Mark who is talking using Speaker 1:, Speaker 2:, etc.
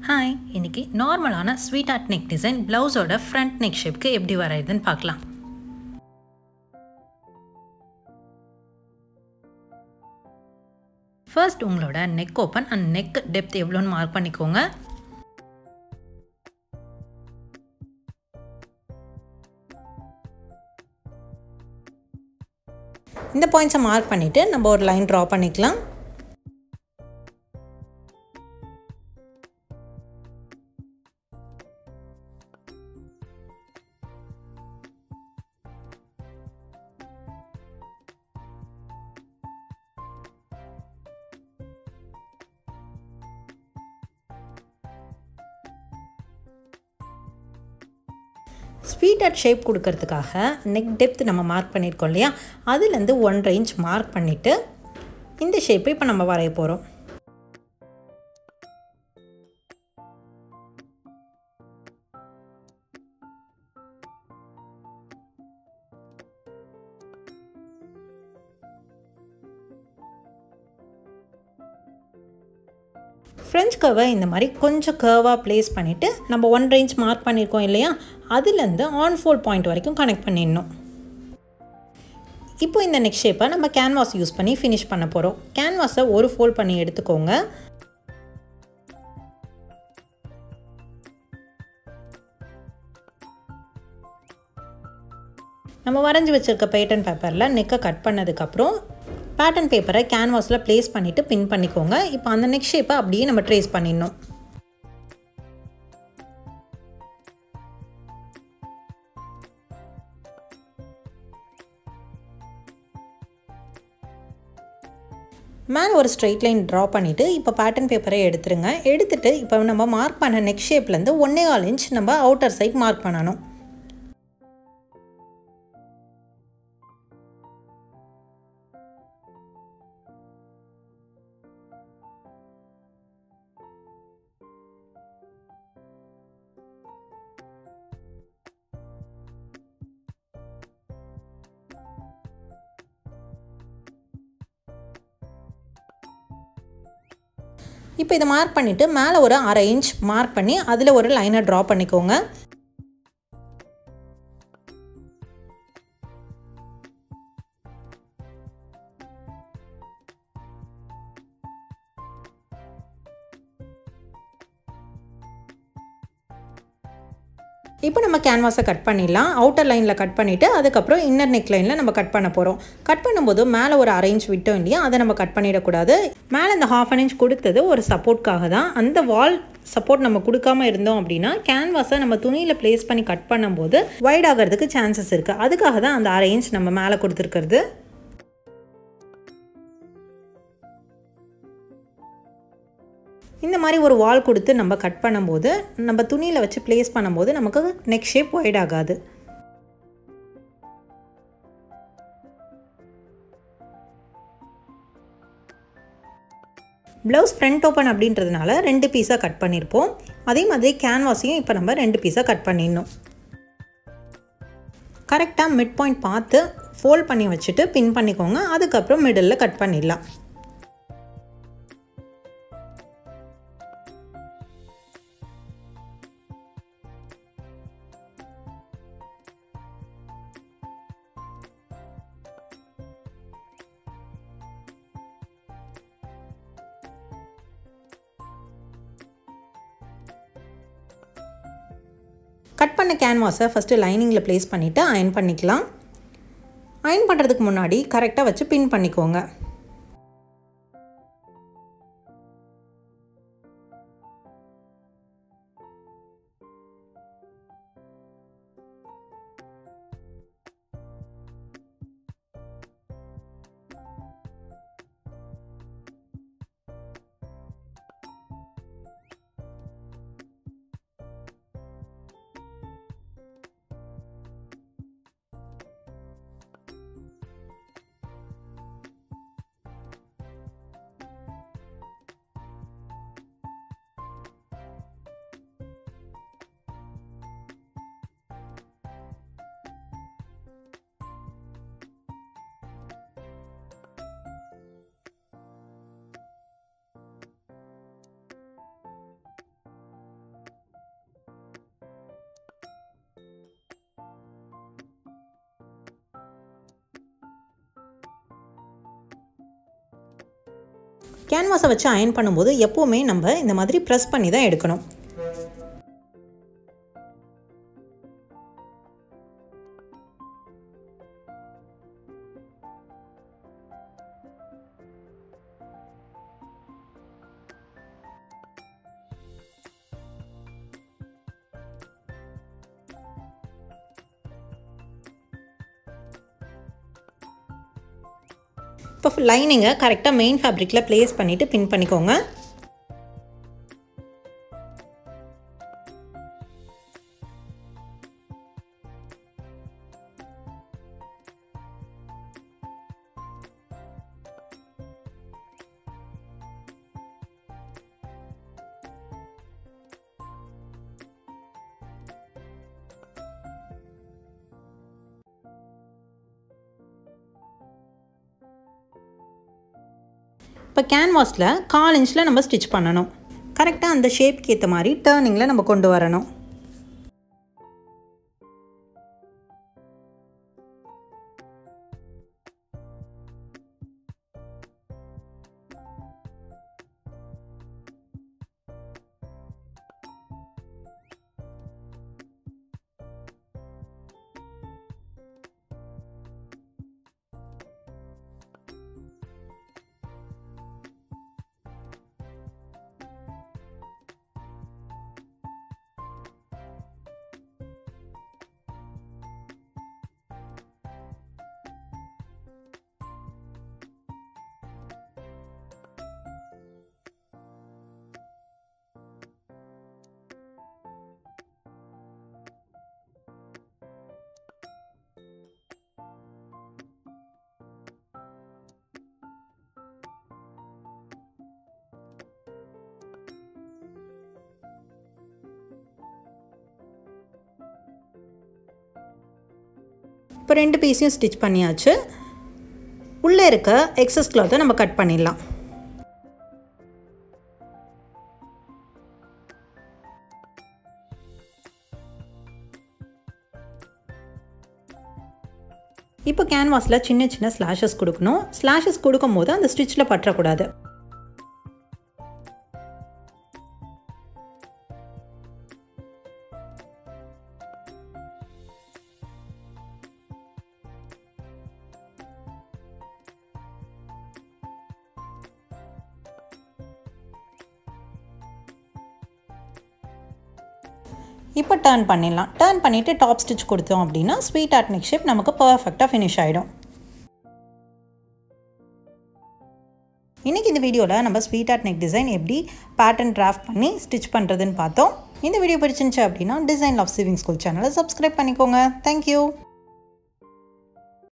Speaker 1: Hi, இன்னைக்கு நார்மலான sweet art neck design ப்ளவுஸோட ஃப்ரண்ட் நெக் ஷேப்க்கு எப்படி வரையுதுன்னு பார்க்கலாம். ஃபர்ஸ்ட் உங்களோட neck open and neck depth எவ்வளோன்னு மார்க் பண்ணிக்கோங்க. இந்த பாயிண்ட்ஸை மார்க் பண்ணிவிட்டு நம்ம ஒரு லைன் ட்ரா பண்ணிக்கலாம். ஸ்வீட் ஆர்ட் ஷேப் கொடுக்கறதுக்காக நெக் டெப்த் நம்ம மார்க் பண்ணியிருக்கோம் இல்லையா, அதுலேருந்து 1.5 இன்ச் மார்க் பண்ணிவிட்டு இந்த ஷேப்பை இப்போ நம்ம வரைய போகிறோம். ஃப்ரெஞ்ச் கர்வை இந்த மாதிரி கொஞ்சம் கர்வாக ப்ளேஸ் பண்ணிவிட்டு நம்ம 1.5 இன்ச் மார்க் பண்ணியிருக்கோம் இல்லையா, அதுலேருந்து ஆன் ஃபோல்ட் பாயிண்ட் வரைக்கும் கனெக்ட் பண்ணிடணும். இப்போ இந்த நெக் ஷேப்பை நம்ம கேன்வாஸ் யூஸ் பண்ணி ஃபினிஷ் பண்ண போகிறோம். கேன்வாஸை ஒரு ஃபோல்ட் பண்ணி எடுத்துக்கோங்க. நம்ம வரைஞ்சி வச்சுருக்க பேட்டர்ன் பேப்பரில் நெக்கை கட் பண்ணதுக்கப்புறம் பேட்டர்ன் பேப்பரை கேன்வாஸில் ப்ளேஸ் பண்ணிவிட்டு பின் பண்ணிக்கோங்க. இப்போ அந்த நெக் ஷேப்பை அப்படியே நம்ம ட்ரேஸ் பண்ணிடணும். மேலே ஒரு ஸ்ட்ரெயிட் லைன் ட்ரா பண்ணிவிட்டு இப்போ பேட்டர்ன் பேப்பரை எடுத்துருங்க. எடுத்துகிட்டு இப்போ நம்ம மார்க் பண்ண நெக் ஷேப்லேருந்து 1.25 இன்ச் நம்ம அவுட்டர் சைட் மார்க் பண்ணணும். இப்போ இதை மார்க் பண்ணிவிட்டு மேலே ஒரு 1/2 இன்ச் மார்க் பண்ணி அதில் ஒரு லைனை ட்ரா பண்ணிக்கோங்க. இப்போ நம்ம கேன்வாஸை கட் பண்ணிடலாம். அவுட்டர் லைனில் கட் பண்ணிவிட்டு அதுக்கப்புறம் இன்னர் நெக் லைனில் நம்ம கட் பண்ண போகிறோம். கட் பண்ணும்போது மேலே ஒரு 1/2 இன்ச் விட்டோம் இல்லையா, அதை நம்ம கட் பண்ணிடக்கூடாது. மேலே இந்த 1/2 இன்ச் கொடுத்தது ஒரு சப்போர்ட்காக தான். அந்த வால் சப்போர்ட் நம்ம கொடுக்காம இருந்தோம் அப்படின்னா கேன்வாஸை நம்ம துணியில் ப்ளேஸ் பண்ணி கட் பண்ணும்போது வைட் ஆகிறதுக்கு சான்சஸ் இருக்குது. அதுக்காக தான் அந்த 1/2 இன்ச் நம்ம மேலே கொடுத்துருக்கிறது. இந்த மாதிரி ஒரு வால் கொடுத்து நம்ம கட் பண்ணும்போது நம்ம துணியில் வச்சு ப்ளேஸ் பண்ணும்போது நமக்கு நெக் ஷேப் வைட் ஆகாது. ப்ளவுஸ் ஃப்ரண்ட் ஓப்பன் அப்படின்றதுனால 2 பீஸாக கட் பண்ணியிருப்போம். அதே மாதிரி கேன்வாஸையும் இப்போ நம்ம 2 பீஸாக கட் பண்ணிடணும். கரெக்டாக மிட் பாயிண்ட் பார்த்து ஃபோல்ட் பண்ணி வச்சுட்டு பின் பண்ணிக்கோங்க. அதுக்கப்புறம் மிடில் கட் பண்ணிடலாம். கட் பண்ண கேன்வாஸை ஃபஸ்ட்டு லைனிங்கில் ப்ளேஸ் பண்ணிவிட்டு அயன் பண்ணிக்கலாம். அயன் பண்ணுறதுக்கு முன்னாடி கரெக்டாக வச்சு பின் பண்ணிக்கோங்க. கேன்வாஸை வச்சு அயன் பண்ணும்போது எப்போவுமே நம்ம இந்த மாதிரி ப்ரெஸ் பண்ணி தான் எடுக்கணும். இப்போ லைனிங்கை கரெக்டாக மெயின் ஃபேப்ரிக்கில் ப்ளேஸ் பண்ணிவிட்டு பின் பண்ணிக்கோங்க. இப்போ கேன்வாஸில் 1/4 இன்ச்சில் நம்ம ஸ்டிச் பண்ணணும். கரெக்டாக அந்த ஷேப்க்கு ஏற்ற மாதிரி டர்னிங்கில் நம்ம கொண்டு வரணும். இப்போ 2 பீஸையும் ஸ்டிச் பண்ணியாச்சு. உள்ளே இருக்க எக்ஸஸ் கிளாத்தை நம்ம கட் பண்ணிடலாம். இப்போ கேன்வாஸில் சின்ன சின்ன ஸ்லாஷஸ் கொடுக்கணும். ஸ்லாஷஸ் கொடுக்கும்போது அந்த ஸ்டிச்சில் பற்றக்கூடாது. இப்போ டர்ன் பண்ணிடலாம். டர்ன் பண்ணிவிட்டு டாப் ஸ்டிச் கொடுத்தோம் அப்படின்னா ஸ்வீட் ஆர்ட் நெக் ஷேப் நமக்கு பர்ஃபெக்டாக ஃபினிஷ் ஆகிடும். இன்றைக்கி இந்த வீடியோவில் நம்ம ஸ்வீட் ஆர்ட் நெக் டிசைன் எப்படி பேட்டர்ன் டிராஃப்ட் பண்ணி ஸ்டிச் பண்ணுறதுன்னு பார்த்தோம். இந்த வீடியோ பிடிச்சிருந்துச்சு அப்படின்னா டிசைன் லவ் சேவிங் ஸ்கூல் சேனலை சப்ஸ்கிரைப் பண்ணிக்கோங்க. தேங்க்யூ.